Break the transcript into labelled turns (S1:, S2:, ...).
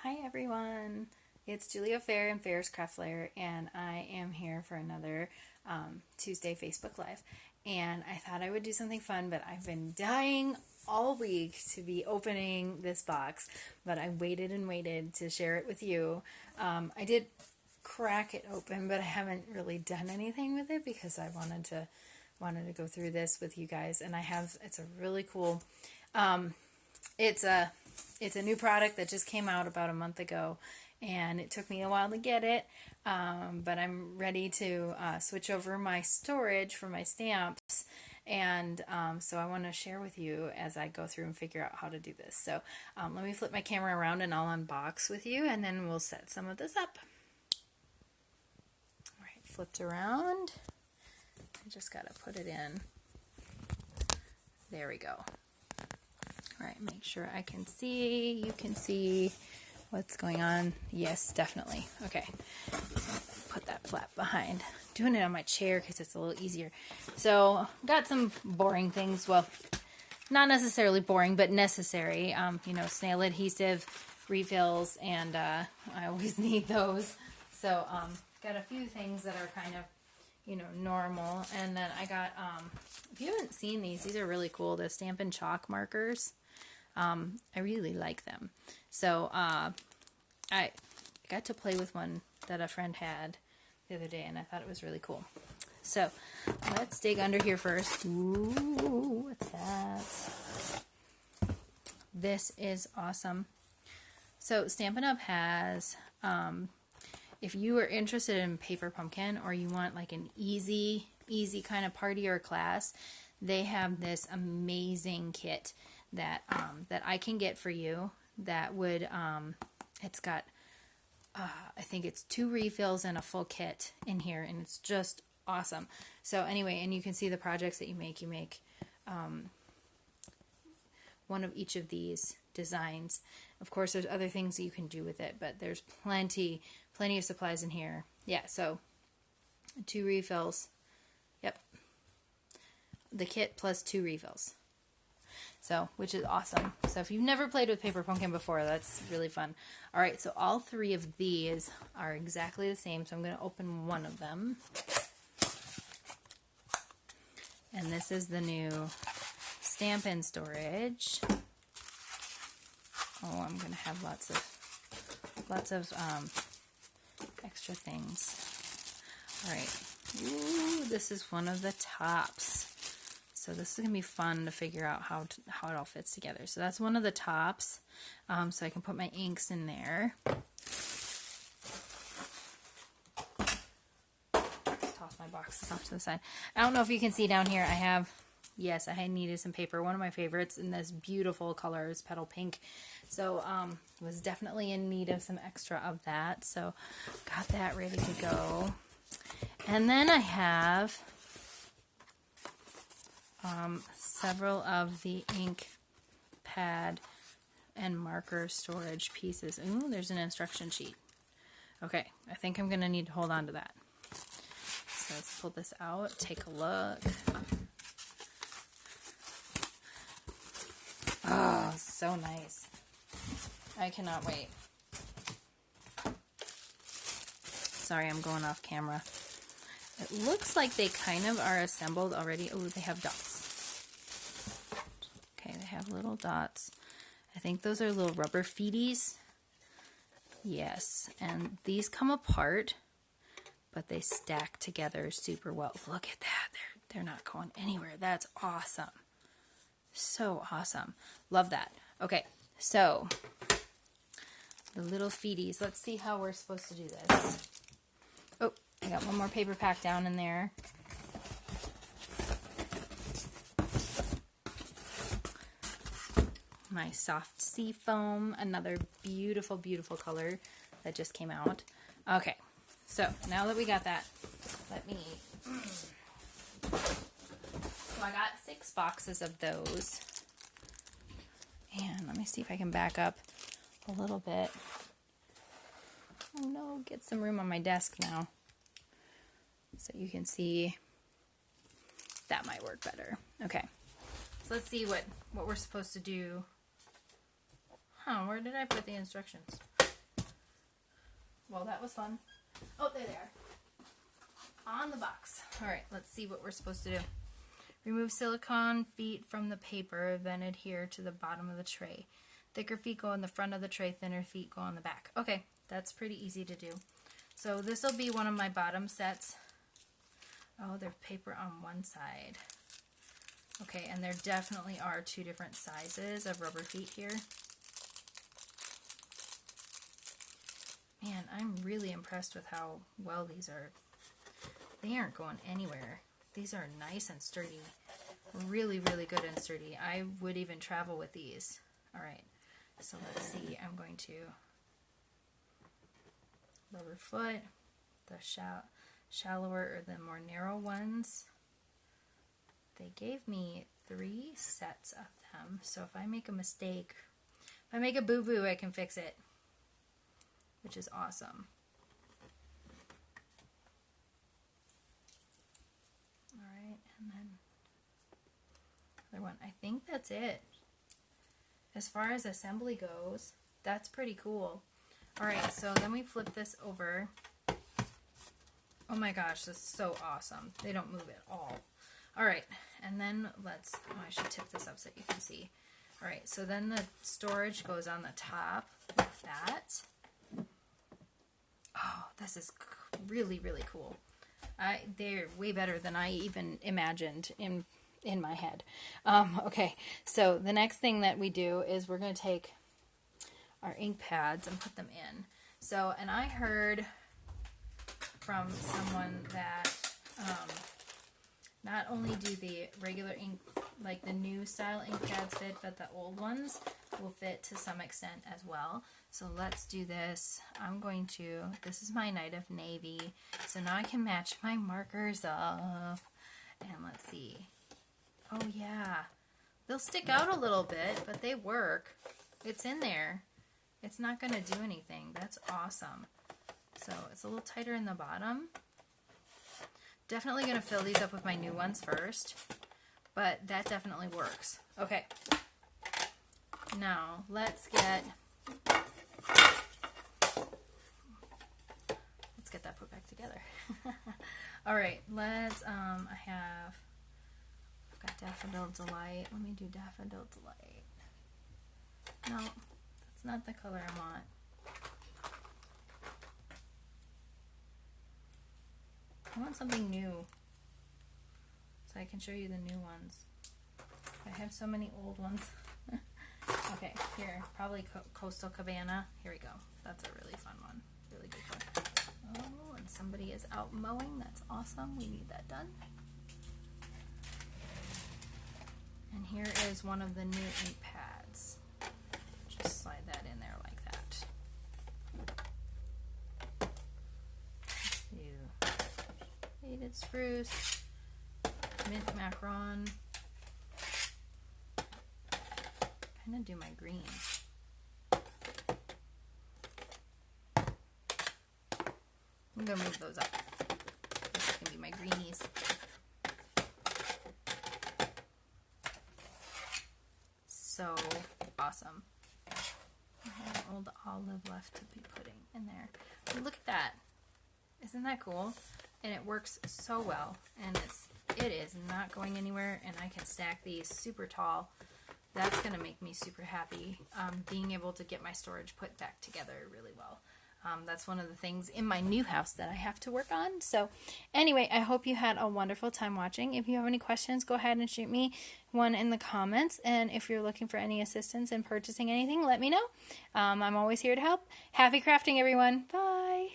S1: Hi everyone, it's Julia Fair and Fair's Craft Lair, and I am here for another Tuesday Facebook Live. And I thought I would do something fun, but I've been dying all week to be opening this box, but I waited and waited to share it with you. I did crack it open, but I haven't really done anything with it because I wanted to go through this with you guys, and it's a really cool. It's a new product that just came out about a month ago, and it took me a while to get it, but I'm ready to switch over my storage for my stamps, and so I want to share with you as I go through and figure out how to do this. So let me flip my camera around and I'll unbox with you, and then we'll set some of this up. All right, flipped around. I just got to put it in. There we go. All right, make sure I can see, you can see what's going on. Yes, definitely. Okay, put that flap behind. Doing it on my chair because it's a little easier. So, got some boring things. Well, not necessarily boring, but necessary. Snail adhesive, refills, and I always need those. So, got a few things that are kind of normal. And then I got, if you haven't seen these are really cool. The Stampin' chalk markers. I really like them. So, I got to play with one that a friend had the other day, and I thought it was really cool. So, let's dig under here first. Ooh, what's that? This is awesome. So, Stampin' Up! Has, if you are interested in paper pumpkin, or you want like an easy kind of party or class, they have this amazing kit that I can get for you. That would it's got I think it's 2 refills and a full kit in here, and it's just awesome. So anyway, and you can see the projects that you make. You make one of each of these designs. Of course, there's other things that you can do with it, but there's plenty of supplies in here. Yeah, so 2 refills. Yep. The kit plus 2 refills. So, which is awesome. So if you've never played with paper pumpkin before, that's really fun. All right, so all 3 of these are exactly the same. So I'm going to open one of them. And this is the new Stampin' storage. Oh, I'm going to have lots of extra things. All right. Ooh, this is one of the tops. So this is going to be fun to figure out how it all fits together. So that's one of the tops. So I can put my inks in there. Toss my boxes off to the side. I don't know if you can see down here. I needed some paper. One of my favorites in this beautiful color is Petal Pink. So was definitely in need of some extra of that. So got that ready to go. And then I have several of the ink pad and marker storage pieces. Ooh, there's an instruction sheet. Okay, I think I'm going to need to hold on to that. So let's pull this out, take a look. Oh, so nice. I cannot wait. Sorry, I'm going off camera. It looks like they kind of are assembled already. Oh, they have dots. Okay, they have little dots. I think those are little rubber feeties. Yes, and these come apart, but they stack together super well. Look at that. They're not going anywhere. That's awesome. So awesome. Love that. Okay, so the little feeties. Let's see how we're supposed to do this. Oh, I got one more paper pack down in there. My soft sea foam, another beautiful, beautiful color that just came out. Okay, so now that we got that, so I got 6 boxes of those. And let me see if I can back up a little bit. Oh no, get some room on my desk now. So you can see that might work better. Okay, so let's see what we're supposed to do. Where did I put the instructions? Well, that was fun. Oh, there they are. On the box. All right, let's see what we're supposed to do. Remove silicone feet from the paper, then adhere to the bottom of the tray. Thicker feet go in the front of the tray, thinner feet go on the back. Okay, that's pretty easy to do. So this will be one of my bottom sets. Oh, there's paper on one side. Okay, and there definitely are two different sizes of rubber feet here. Man, I'm really impressed with how well these are. They aren't going anywhere. These are nice and sturdy. Really, really good and sturdy. I would even travel with these. All right, so let's see. I'm going to rubber foot, the shallower or the more narrow ones. They gave me 3 sets of them, so if I make a mistake, if I make a boo-boo, I can fix it, which is awesome. Alright, and then other one. I think that's it. As far as assembly goes, that's pretty cool. Alright, so then we flip this over. Oh my gosh, this is so awesome. They don't move at all. Alright, and then let's, oh, I should tip this up so you can see. Alright, so then the storage goes on the top like that. Oh, this is really, really cool. They're way better than I even imagined in my head. Okay, so the next thing that we do is we're going to take our ink pads and put them in. So, and I heard from someone that not only do the regular ink, like the new style ink pads fit, but the old ones will fit to some extent as well. So let's do this. I'm going to, this is my night of navy, so now I can match my markers up. And let's see. Oh yeah, they'll stick out a little bit, but they work. It's in there. It's not going to do anything. That's awesome. So it's a little tighter in the bottom. Definitely going to fill these up with my new ones first, but that definitely works. Okay, now let's get that put back together. All right, let's, I've got Daffodil Delight. Let me do Daffodil Delight. No, that's not the color I want. I want something new, so I can show you the new ones. I have so many old ones. Okay, here, probably Coastal Cabana. Here we go. That's a really fun one. Really good one. Oh, and somebody is out mowing. That's awesome. We need that done. And here is one of the new ink pads. Just slide that in there like that. Faded Spruce, Mint Macaron. Kind of do my greens. I'm gonna move those up. This can be my greenies. So awesome. I have an old olive left to be putting in there. But look at that. Isn't that cool? And it works so well. And it is not going anywhere. And I can stack these super tall. That's going to make me super happy. Being able to get my storage put back together really well. That's one of the things in my new house that I have to work on. So anyway, I hope you had a wonderful time watching. If you have any questions, go ahead and shoot me one in the comments. And if you're looking for any assistance in purchasing anything, let me know. I'm always here to help. Happy crafting, everyone. Bye.